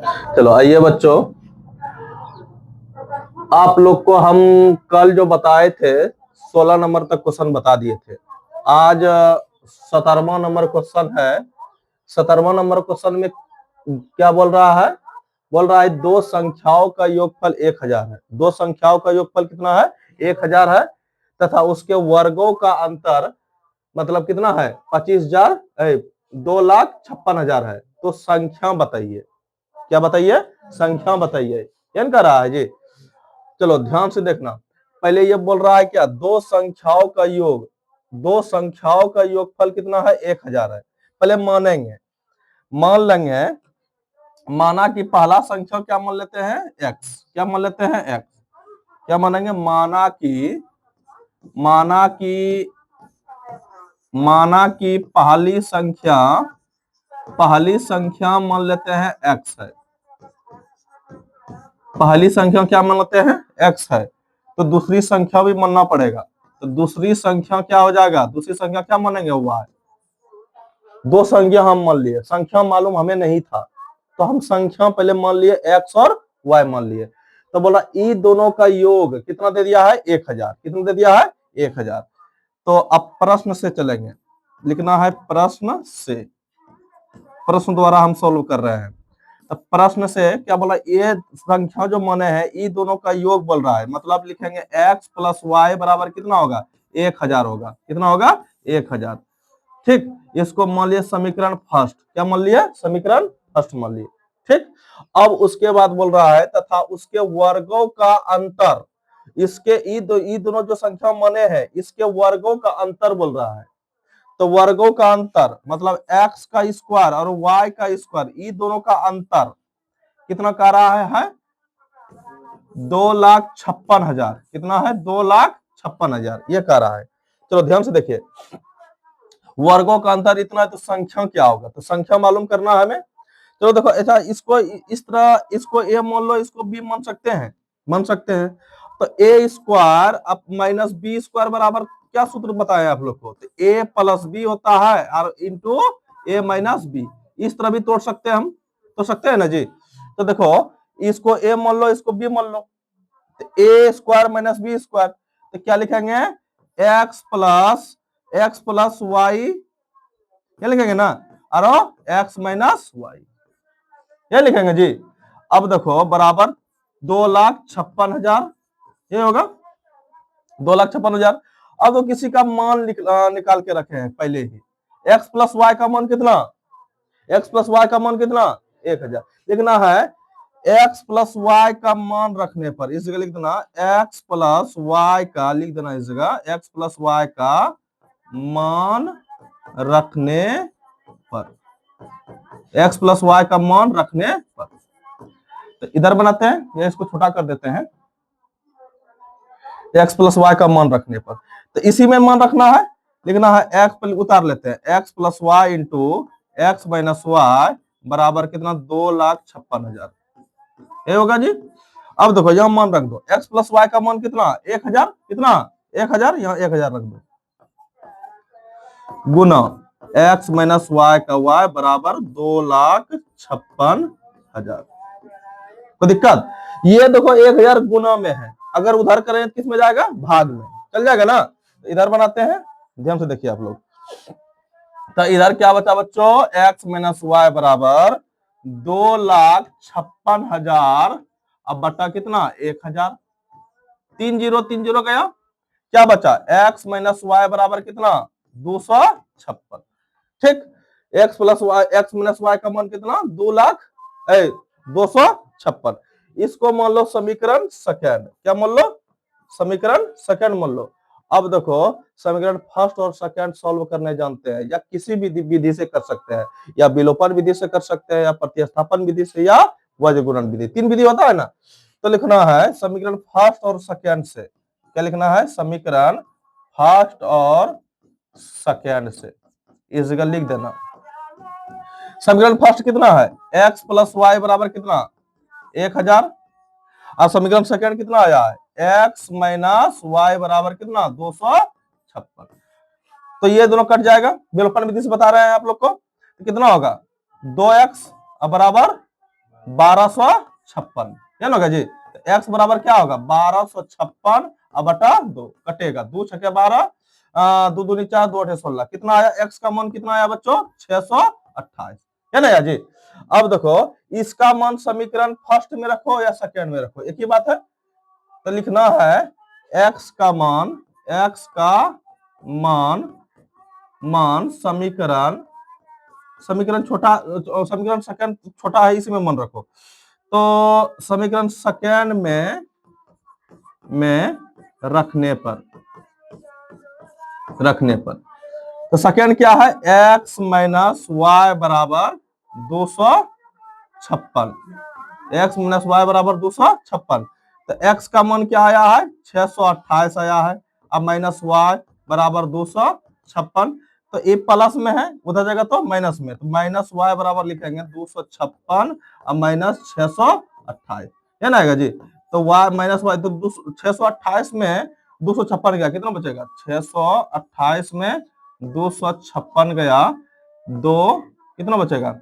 चलो आइए बच्चों, आप लोग को हम कल जो बताए थे 16 नंबर तक क्वेश्चन बता दिए थे। आज 17वां नंबर क्वेश्चन है। 17वां नंबर क्वेश्चन में क्या बोल रहा है? बोल रहा है दो संख्याओं का योगफल 1000 है। दो संख्याओं का योगफल कितना है? 1000 है तथा उसके वर्गों का अंतर मतलब कितना है? 25,000 2,56,000 है। तो संख्या बताइए। क्या बताइए? संख्या बताइए। ये कह रहा है जी। चलो ध्यान से देखना। पहले ये बोल रहा है क्या? दो संख्याओं का योग, दो संख्याओं का योगफल कितना है? 1000 है। पहले मानेंगे, मान लेंगे, माना कि पहला संख्या क्या मान लेते हैं? x। क्या मान लेते हैं? x। क्या मानेंगे? माना कि पहली संख्या मान लेते हैं x है। पहली संख्या क्या मान लेते हैं? x है। तो दूसरी संख्या भी मानना पड़ेगा। तो दूसरी संख्या क्या हो जाएगा? दूसरी संख्या क्या मानेंगे? y। दो संख्या हम मान लिए, संख्या मालूम हमें नहीं था तो हम संख्या पहले मान लिए x और y मान लिए। तो बोला इन दोनों का योग कितना दे दिया है? 1000। कितना दे दिया है? 1000। तो अब प्रश्न से चलेंगे, लिखना है प्रश्न से। प्रश्न द्वारा हम सोल्व कर रहे हैं। तो प्रश्न से क्या बोला? ये संख्या जो माने हैं ये दोनों का योग बोल रहा है, मतलब लिखेंगे x प्लस वाई बराबर कितना होगा? 1000 होगा। कितना होगा? 1000। ठीक, इसको मान लिए समीकरण फर्स्ट। क्या मान लिए? समीकरण फर्स्ट मान लिए। ठीक, अब उसके बाद बोल रहा है तथा उसके वर्गों का अंतर, इसके ये दोनों जो संख्या माने हैं इसके वर्गों का अंतर बोल रहा है। तो वर्गों का अंतर मतलब x का स्क्वायर और y का स्क्वायर, ये दोनों का अंतर कितना कह रहा है? 2,56,000। कितना है? 2,56,000 ये कह रहा है। चलो ध्यान से देखिए, वर्गों का अंतर इतना है तो संख्या क्या होगा? तो संख्या मालूम करना है हमें। चलो देखो, ऐसा इसको इस तरह, इसको a मान लो, इसको b मान सकते हैं, मान सकते हैं। तो a स्क्वायर अब माइनस बी स्क्वायर बराबर क्या सूत्र बताया आप लोग को? तो a प्लस बी होता है और इंटू a माइनस बी। इस तरह भी तोड़ सकते हैं हम, तो सकते हैं ना जी। तो देखो, इसको a मान लो, इसको b मान लो। तो a square minus B square, तो क्या लिखेंगे? एक्स प्लस वाई, क्या लिखेंगे ना, और एक्स माइनस वाई, ये लिखेंगे जी। अब देखो बराबर 2,56,000 ये होगा 2,56,000। अब तो किसी का मान निकाल के रखे हैं पहले ही। x प्लस वाई का मान कितना? x प्लस वाई का मान कितना? 1000। लिखना है x प्लस वाई का मान रखने पर इस जगह लिख देना x प्लस वाई का, लिख देना इस जगह x प्लस वाई का मान रखने पर, x प्लस वाई का मान रखने पर। तो इधर बनाते हैं, ये इसको छोटा कर देते हैं, x प्लस वाई का मान रखने पर। तो इसी में मान रखना है, लिखना है x पर उतार लेते हैं, x plus Y into X minus Y बराबर कितना? 2,56,000 ये होगा जी। अब देखो यहां मान रख दो, x प्लस वाई का मान कितना? 1000। कितना? 1000। यहाँ 1000 रख दो, गुना x माइनस वाई का y बराबर 2,56,000। कोई दिक्कत? ये देखो 1000 गुना में है, अगर उधर करें किस में जाएगा? भाग में चल जाएगा ना। तो इधर बनाते हैं, ध्यान से देखिए आप लोग। तो इधर क्या बचा बच्चों? x माइनस वाई बराबर 2,56,000 अब बटा कितना? 1000। 3 0 गया, क्या बचा? x माइनस वाई बराबर कितना? 256। ठीक, x plus Y, X minus Y का मान कितना? 2,56,000। इसको मान लो समीकरण सेकंड। क्या मान लो? समीकरण सेकंड मान लो। अब देखो, समीकरण फर्स्ट और सेकंड सॉल्व करने जानते हैं या किसी भी विधि से कर सकते हैं, या विलोपन विधि से कर सकते हैं, या प्रतिस्थापन विधि से, या वज्र गुणन विधि। 3 विधि होता है ना। तो लिखना है समीकरण फर्स्ट और सेकंड से। क्या लिखना है? समीकरण फर्स्ट और सेकंड से इस जगह लिख देना। समीकरण फर्स्ट कितना है? x प्लस वाई बराबर कितना? 1000। और समीकरण सेकंड कितना आया है? x माइनस वाई बराबर कितना? 256। तो ये दोनों कट जाएगा, विलोपन विधि से बता रहे हैं आप लोग को। तो कितना होगा? 2x बराबर 1256, क्या होगा जी? तो x बराबर क्या होगा? 1256 अब बटा 2, कटेगा 2 छके 12, 2 दूनी 4, 2 अठे 16, कितना आया? x का मान कितना आया बच्चों? 628, है ना जी? अब देखो इसका मान समीकरण फर्स्ट में रखो या सेकेंड में रखो, एक ही बात है। तो लिखना है x का मान, x का मान मान समीकरण छोटा, समीकरण सेकंड छोटा है, इसमें मन रखो। तो समीकरण सेकंड में रखने पर तो सेकंड क्या है? x माइनस वाई बराबर 256, x माइनस वाई बराबर 256। तो x का मान क्या आया है? 628 आया है। अब माइनस वाई बराबर 256, तो ये प्लस में है, उधर जगह तो माइनस में, तो माइनस वाई बराबर लिखेंगे 256 अब माइनस 628, है ना आएगा जी? तो वाई माइनस वाई, तो 628 में 256 गया, कितना बचेगा? 628 में 256 गया, 2 कितना बचेगा?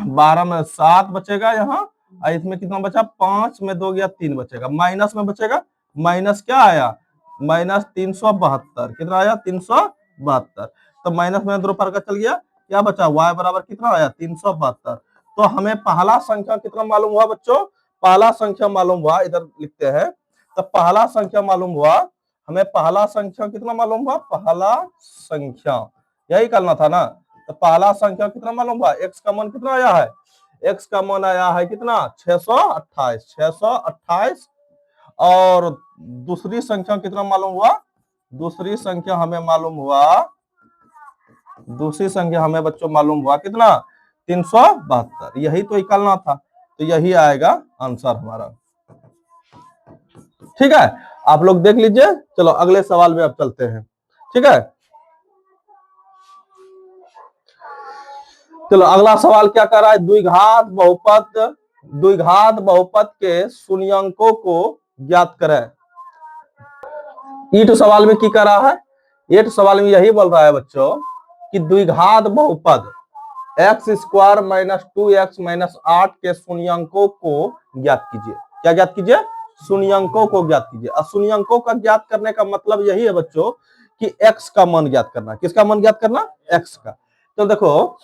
12 में 7 बचेगा यहाँ, और इसमें कितना बचा? 5 में 2 गया, 3 बचेगा, माइनस में बचेगा, माइनस क्या आया? माइनस 372, कितना आया? 372, तो माइनस में दो पर का चल गया, क्या बचा? y बराबर कितना आया? 372। तो हमें पहला संख्या कितना मालूम हुआ बच्चों? पहला संख्या मालूम हुआ, इधर लिखते हैं। तो पहला संख्या मालूम हुआ हमें, पहला संख्या कितना मालूम हुआ? पहला संख्या यही करना था ना। तो पहला संख्या कितना मालूम हुआ? x का मान कितना आया है? x का मान आया है कितना? 628। और दूसरी संख्या कितना मालूम हुआ? दूसरी संख्या हमें बच्चों मालूम हुआ कितना? 372, यही तो निकालना था। तो यही आएगा आंसर हमारा, ठीक है? आप लोग देख लीजिए। चलो अगले सवाल में अब चलते हैं, ठीक है? चलो अगला सवाल क्या कर रहा है? द्विघात बहुपद के शून्यंकों को ज्ञात करें। ईट सवाल में की कर रहा है? ईट सवाल में यही बोल रहा है बच्चों कि द्विघात बहुपद x square minus 2x minus 8 के शून्यंकों को ज्ञात कीजिए। क्या ज्ञात कीजिए? शून्यंकों को ज्ञात कीजिए। और शून्यंकों का ज्ञात करने का मतलब यही है बच्चों कि x का मान ज्ञात करना। किसका मान ज्ञात करना? x का। तो देखो,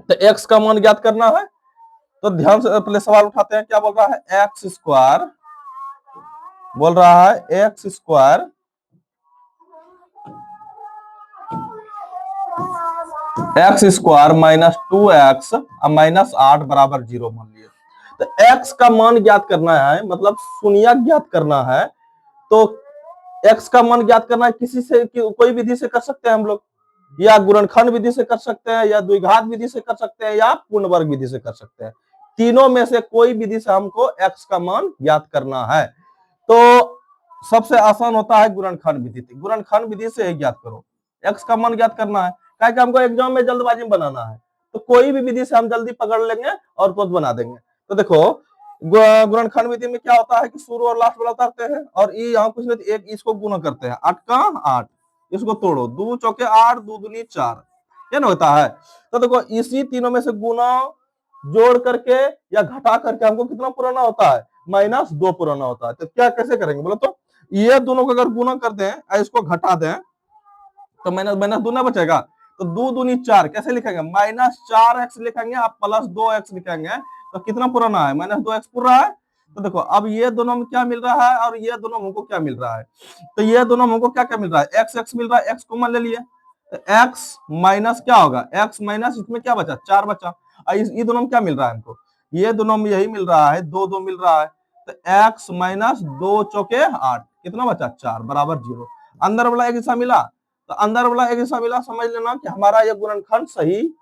तो x का मान ज्ञात करना है, तो ध्यान से पहले सवाल उठाते हैं। क्या बोल रहा है? एक्स स्क्वायर बोल रहा है, x square minus 2x minus 8 बराबर 0 मान लिया। तो x का मान ज्ञात करना है, मतलब शून्यक ज्ञात करना है। तो x का मान ज्ञात करना है, किसी से कोई विधि से कर सकते हैं हम लोग, या गुणनखंड विधि से कर सकते हैं, या द्विघात विधि से कर सकते हैं, या पूर्ण वर्ग विधि से कर सकते हैं। तीनों में से कोई विधि से हमको x का मान ज्ञात करना है। तो सबसे आसान होता है गुणनखंड विधि। गुणनखंड विधि से ज्ञात करो, x का मान ज्ञात करना है। क्या कि हमको एग्जाम में जल्दबाजी में बनाना है, तो कोई भी विधि से हम जल्दी पकड़ लेंगे और तुरंत बना देंगे। तो देखो, गुणनखंड विधि में क्या होता है कि शुरू और लास्ट वाला उतारते हैं, और ये यहाँ कुछ नहीं, एक इसको गुना करते हैं, 8 का 8, इसको तोड़ो, 2 चौके 8, 2 दूनी 4, क्या ना होता है। तो देखो, इसी तीनों में से गुना जोड़ करके या घटा करके हमको कितना पुराना होता है? -2 पुराना होता है। तो क्या कैसे करेंगे बोलो तो? ये दोनों को अगर गुना कर दें और इसको घटा दें तो माइनस दूना बचेगा। तो 2 दूनी 4 कैसे लिखेंगे? -4x लिखेंगे, आप +2x लिखेंगे, तो कितना पुराना है? -2x पूरा है। तो देखो, अब ये दोनों में क्या मिल रहा है और ये दोनों हमको क्या मिल रहा है? तो ये दोनों हमको क्या क्या मिल रहा है? x मिल रहा है, x कॉमन ले लिए, तो x माइनस क्या होगा? x माइनस इसमें क्या बचा? 4 बचा। ये दोनों में क्या मिल रहा है हमको? ये दोनों में यही मिल रहा है, 2 2 मिल रहा है। तो x माइनस 2 चौके 8, कितना बचा? 4 बराबर 0। अंदर वाला एक हिस्सा मिला, तो अंदर वाला एक हिस्सा मिला, समझ लेना कि हमारा ये गुणनखंड सही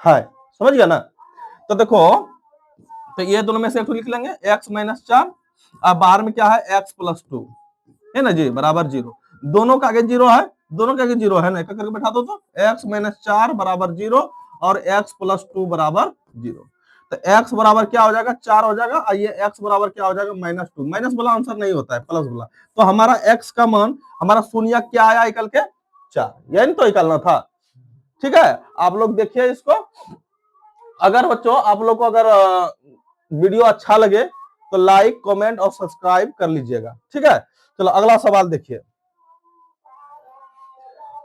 है। समझ गया ना? तो देखो, तो ये दोनों में से एक लिख लेंगे, x माइनस 4, अब बाहर में क्या है? x प्लस 2, है ना जी, बराबर 0। दोनों का आगे 0 है, दोनों के आगे 0 है ना, एक करके बैठा दो तो x माइनस 4 बराबर 0 और x प्लस 2 बराबर 0। तो x बराबर क्या हो जाएगा? 4 हो जाएगा, और ये x बराबर क्या हो जाएगा? -2। माइनस वाला आंसर नहीं होता है, प्लस वाला। तो हमारा x का मान, हमारा शून्य क्या आया निकल के? 4, यही तो निकालना था। ठीक है, आप लोग देखिए इसको, अगर बच्चों आप लोग को अगर वीडियो अच्छा लगे तो लाइक कमेंट और सब्सक्राइब कर लीजिएगा, ठीक है। चलो अगला सवाल देखिए।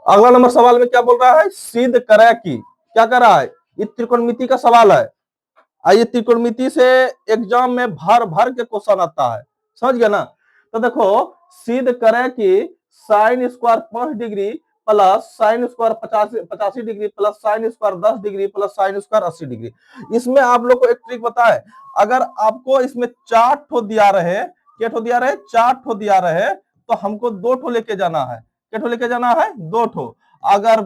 अगला नंबर सवाल में क्या बोल रहा है, सिद्ध करे कि, क्या कर रहा है, ये त्रिकोणमिति का सवाल है। आइए त्रिकोणमिति से एग्जाम में भर भर के क्वेश्चन आता है, समझ गया ना। तो देखो सिद्ध करे कि sine square 5 degree plus sine square 85 degree plus sine square 10 degree plus sine square 80 degree. इसमें आप लोग को एक ट्रिक बताए, अगर आपको इसमें 4 ठो दिया रहे, क्या ठो दिया रहे, 4 ठो दिया रहे, तो हमको 2 ठो लेके जाना है। क्या ठो लेके जाना है, 2 ठो। अगर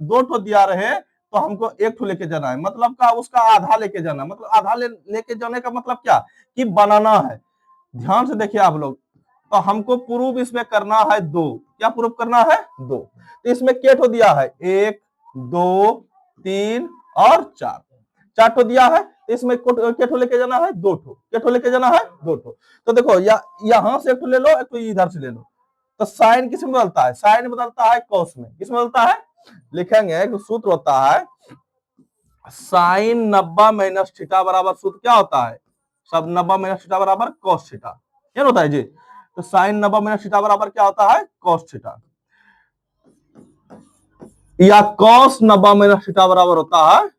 2 ठो दिया रहे तो हमको 1 ठो लेके जाना है, मतलब का उसका आधा लेके जाना, मतलब आधा लेके जाने का मतलब क्या, कि बनाना है। ध्यान से देखिए आप लोग, तो हमको प्रूफ इसमें करना है 2। क्या प्रूफ करना है, 2। तो इसमें क्या ठो दिया है, 1 2 3 और 4, 4 ठो दिया है। तो इसमें क्या ठो लेके जाना है, 2 ठो। क्या ठो लेके जाना है, 2 ठो। तो देखो यहां से 1 ठो ले लो, एक ठो इधर से ले लो। तो साइन किस में बदलता है, साइन बदलता है कॉस में। किस में बदलता है, लिखेंगे एक सूत्र होता है, साइन 90 माइनस थीटा बराबर, सूत्र क्या होता है, सब 90 माइनस थीटा बराबर कॉस थीटा, क्या होता है जी। तो साइन 90 माइनस थीटा बराबर क्या होता है, कॉस थीटा, या कॉस 90 माइनस थीटा बराबर होता है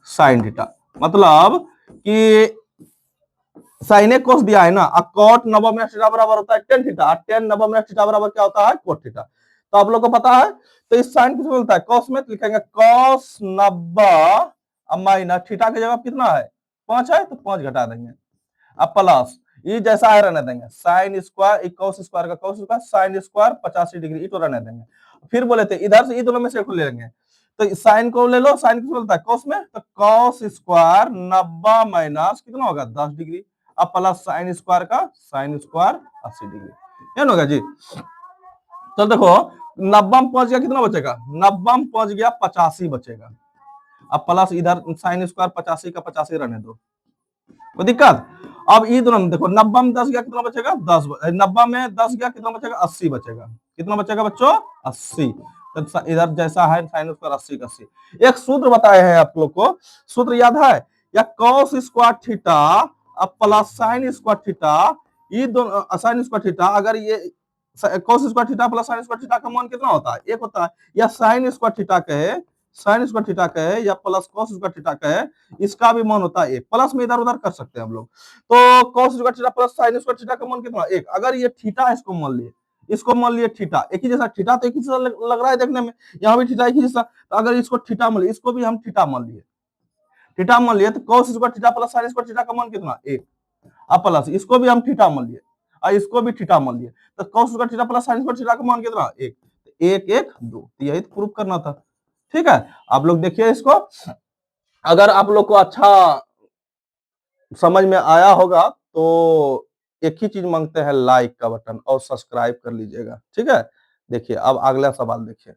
साइन थीटा। मतलब कि साइन कोस दिया है ना, कॉट 90 माइनस थीटा बराबर होता है tan theta, ten 90 minus theta बराबर क्या होता है, कोट थीटा। तो आप लोग को पता है। तो इस साइन किस में मिलता है, कॉस में, तो लिखेंगे कॉस 90 माइनस थीटा की जगह कितना है, 5 है, तो 5 घटा देंगे। अब प्लस ये जैसा है रहने देंगे, साइन स्क्वायर कॉस स्क्वायर का cos square sine square 85 degree, ये तो रहने देंगे। फिर बोले थे इधर से ये दोनों में से एक ले लेंगे। तो साइन को ले लो, साइन किस में मिलता है, कॉस में, तो कॉस स्क्वायर 90 माइनस कितना होगा, 10 डिग्री। अब प्लस साइन स्क्वायर का साइन स्क्वायर 80 डिग्री, क्या होगा जी। तो देखो 90 में पहुंच गया, कितना बचेगा, 90 में पहुंच गया 85 बचेगा। अब प्लस इधर साइन स्क्वायर 85 का 85 रहने दो, कोई दिक्कत। अब ये दोनों में देखो 90 में 10 गया, कितना बचेगा, 10। 90 में 10 गया, कितना बचेगा, 80 बचेगा। कितना बचेगा बच्चों, 80। तो इधर जैसा है साइन स्क्वायर 80 का 80। एक सूत्र बताए हैं आप लोग को, सूत्र याद है, या कॉस स्क्वायर थीटा अब प्लस साइन स्क्वायर थीटा, ये दोनों साइन स्क्वायर थीटा, अगर ये cos square theta plus sine square theta का मान कितना होता है, 1 होता है। या साइन स्क्वायर थीटा कहे, साइन स्क्वायर थीटा कहे या प्लस कॉस स्क्वायर थीटा कहे, इसका भी मान होता है 1। प्लस में इधर उधर कर सकते हैं हम लोग। तो cos square theta plus sine square theta का मान कितना, 1। अगर ये थीटा इसको मान लिए, इसको मान लिए थीटा, एक ही जैसा थीटा, तो एक ही जैसा लग रहा है देखने में, यहाँ भी थीटा एक ही जैसा। तो अगर इसको थीटा मान लिए, इसको भी हम थीटा मान लिए, थीटा मान लिए, तो cos square theta plus sine square theta का मान कितना, 1। अब प्लस इसको भी हम थीटा मान लिए और इसको भी थीटा मान लिए, तो cos square theta plus sine square theta का मान कितना, 1। 1 1 2, यही तो प्रूफ करना था, ठीक है। आप लोग देखिए इसको, अगर आप लोग को अच्छा समझ में आया होगा तो एक ही चीज मांगते हैं, लाइक का बटन और सब्सक्राइब कर लीजिएगा, ठीक है। देखिए अब अगला सवाल देखिए।